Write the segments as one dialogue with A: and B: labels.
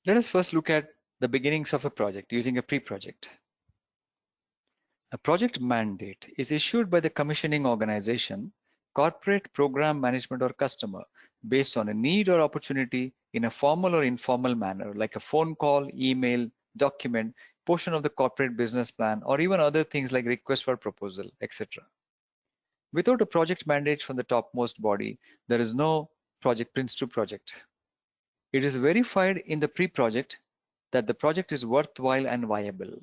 A: Let us first look at the beginnings of a project using a pre-project. A project mandate is issued by the commissioning organization, corporate, program management, or customer based on a need or opportunity in a formal or informal manner, like a phone call, email, document, portion of the corporate business plan, or even other things like request for proposal, etc. Without a project mandate from the topmost body, there is no project Prince 2 project. It is verified in the pre-project that the project is worthwhile and viable,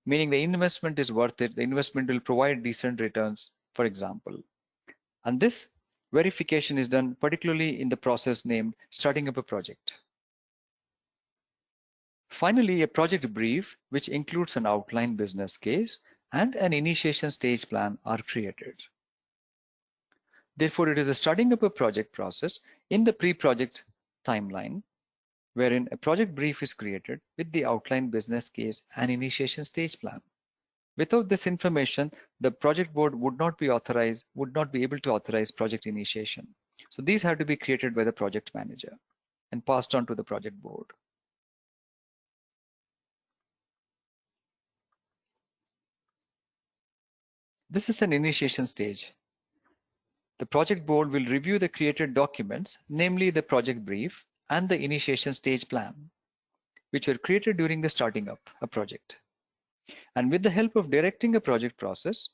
A: meaning the investment is worth it, the investment will provide decent returns, for example. And this verification is done particularly in the process named starting up a project. Finally, a project brief, which includes an outline business case and an initiation stage plan, are created. Therefore, it is a starting up a project process in the pre-project timeline, wherein a project brief is created with the outline business case and initiation stage plan. Without this information, the project board would not be able to authorize project initiation. So these have to be created by the project manager and passed on to the project board. This is an initiation stage. The project board will review the created documents, namely the project brief and the initiation stage plan, which were created during the starting up a project. And with the help of directing a project process,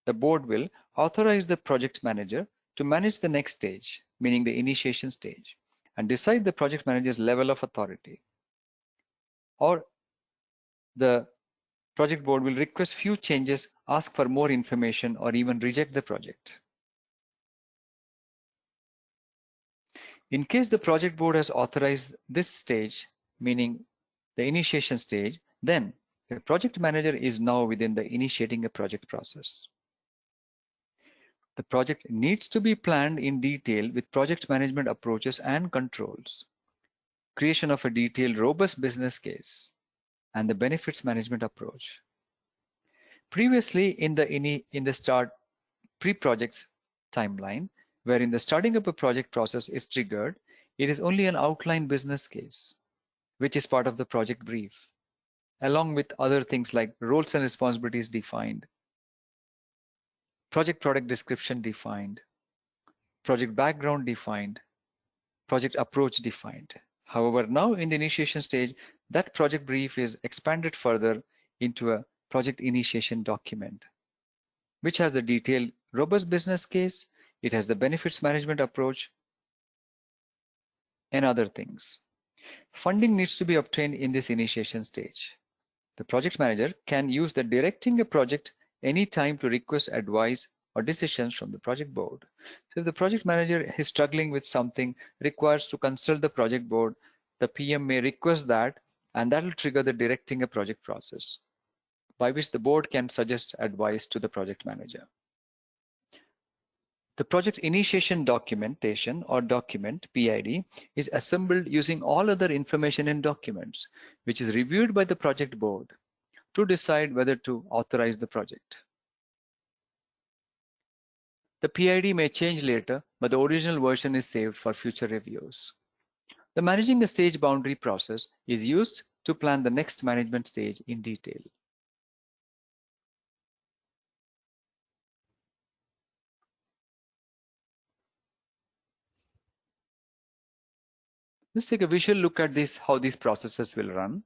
A: the board will authorize the project manager to manage the next stage, meaning the initiation stage, and decide the project manager's level of authority. Or the project board will request few changes, ask for more information, or even reject the project. In case the project board has authorized this stage, meaning the initiation stage, then the project manager is now within the initiating a project process. The project needs to be planned in detail with project management approaches and controls, creation of a detailed, robust business case, and the benefits management approach. Previously, in the start pre-projects timeline, wherein the starting up a project process is triggered, it is only an outline business case, which is part of the project brief, along with other things like roles and responsibilities defined, project product description defined, project background defined, project approach defined. However, now in the initiation stage, that project brief is expanded further into a project initiation document, which has the detailed, robust business case, it has the benefits management approach, and other things. Funding needs to be obtained in this initiation stage. The project manager can use the directing a project anytime to request advice or decisions from the project board. So if the project manager is struggling with something, requires to consult the project board, the PM may request that, and that will trigger the directing a project process, by which the board can suggest advice to the project manager. The project initiation documentation or document PID is assembled using all other information in documents, which is reviewed by the project board to decide whether to authorize the project. The PID may change later, but the original version is saved for future reviews. The managing a stage boundary process is used to plan the next management stage in detail. Let's take a visual look at this, how these processes will run.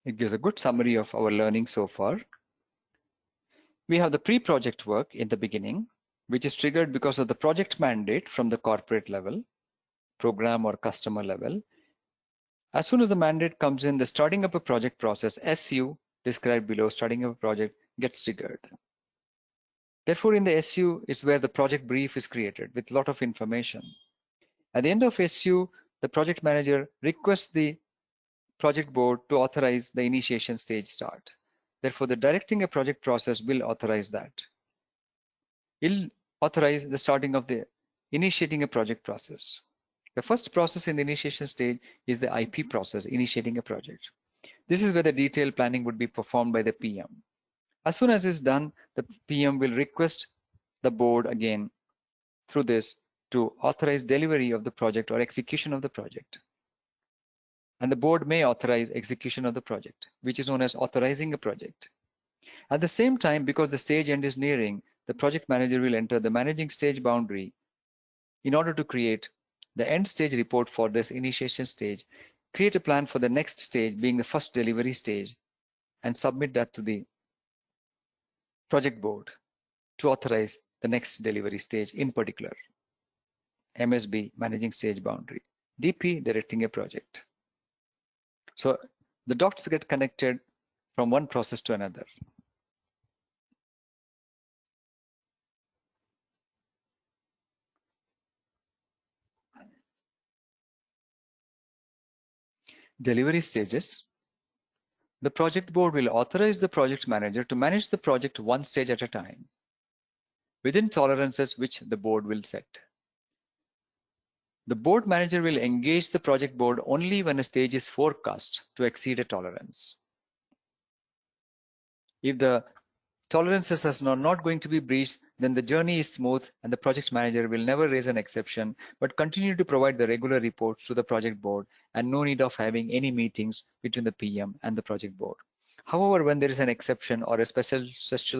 A: It gives a good summary of our learning so far. We have the pre-project work in the beginning, which is triggered because of the project mandate from the corporate level, program or customer level. As soon as the mandate comes in, the starting up a project process, SU, described below, starting up a project, gets triggered. Therefore, in the SU is where the project brief is created with a lot of information. At the end of SU, the project manager requests the project board to authorize the initiation stage start. Therefore, the directing a project process will authorize that. It'll authorize the starting of the initiating a project process. The first process in the initiation stage is the IP process, initiating a project. This is where the detailed planning would be performed by the PM. As soon as it's done, the PM will request the board again through this to authorize delivery of the project or execution of the project. And the board may authorize execution of the project, which is known as authorizing a project. At the same time, because the stage end is nearing, the project manager will enter the managing stage boundary in order to create the end stage report for this initiation stage, create a plan for the next stage being the first delivery stage, and submit that to the project board to authorize the next delivery stage, in particular MSB, managing stage boundary, DP, directing a project. So the dots get connected from one process to another. Delivery stages. The project board will authorize the project manager to manage the project one stage at a time, within tolerances which the board will set. The board manager will engage the project board only when a stage is forecast to exceed a tolerance. If the tolerances are not going to be breached, then the journey is smooth and the project manager will never raise an exception, but continue to provide the regular reports to the project board and no need of having any meetings between the PM and the project board. However, when there is an exception or a special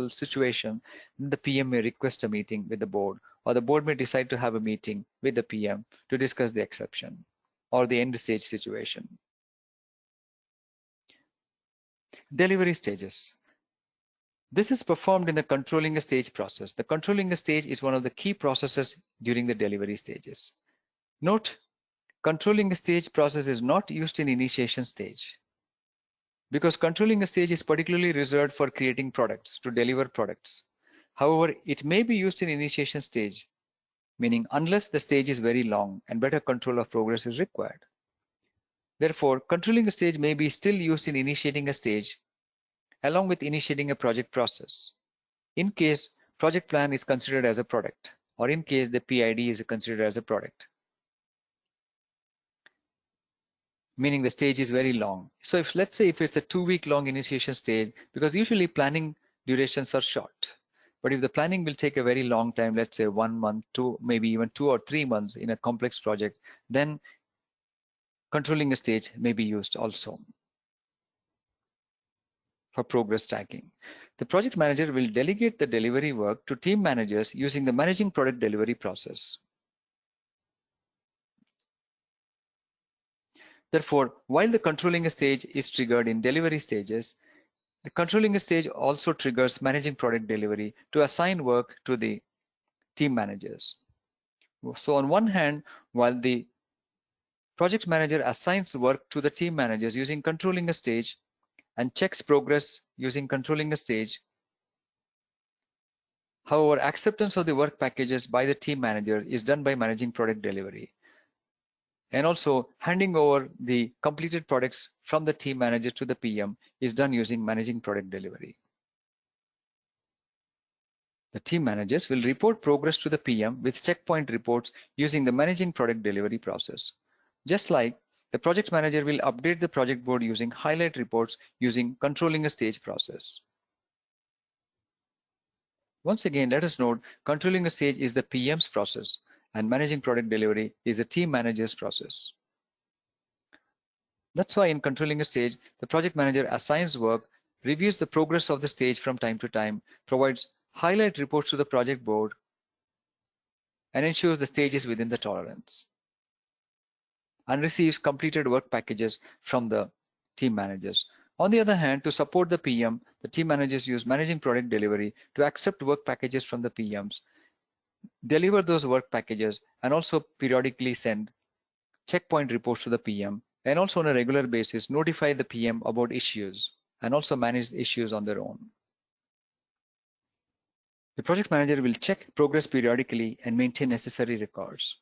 A: situation, the PM may request a meeting with the board, or the board may decide to have a meeting with the PM to discuss the exception or the end stage situation. Delivery stages. This is performed in the controlling a stage process. The controlling a stage is one of the key processes during the delivery stages. Note, controlling a stage process is not used in initiation stage, because controlling a stage is particularly reserved for creating products, to deliver products. However, it may be used in initiation stage, meaning unless the stage is very long and better control of progress is required. Therefore, controlling a stage may be still used in initiating a stage along with initiating a project process, in case project plan is considered as a product, or in case the PID is considered as a product, meaning the stage is very long. So if, let's say, if it's a 2-week long initiation stage, because usually planning durations are short, but if the planning will take a very long time, let's say 1 month, 2, maybe even 2 or 3 months in a complex project, then controlling a stage may be used also for progress tracking. The project manager will delegate the delivery work to team managers using the managing product delivery process. Therefore, while the controlling a stage is triggered in delivery stages, the controlling a stage also triggers managing product delivery to assign work to the team managers. So on one hand, while the project manager assigns work to the team managers using controlling a stage and checks progress using controlling a stage, however, acceptance of the work packages by the team manager is done by managing product delivery. And also handing over the completed products from the team manager to the PM is done using managing product delivery. The team managers will report progress to the PM with checkpoint reports using the managing product delivery process. Just like the project manager will update the project board using highlight reports using controlling a stage process. Once again, let us note, controlling a stage is the PM's process and managing product delivery is the team manager's process. That's why in controlling a stage, the project manager assigns work, reviews the progress of the stage from time to time, provides highlight reports to the project board, and ensures the stage is within the tolerance, and receives completed work packages from the team managers. On the other hand, to support the PM, the team managers use managing product delivery to accept work packages from the PMs, deliver those work packages, and also periodically send checkpoint reports to the PM, and also on a regular basis notify the PM about issues and also manage the issues on their own. The project manager will check progress periodically and maintain necessary records.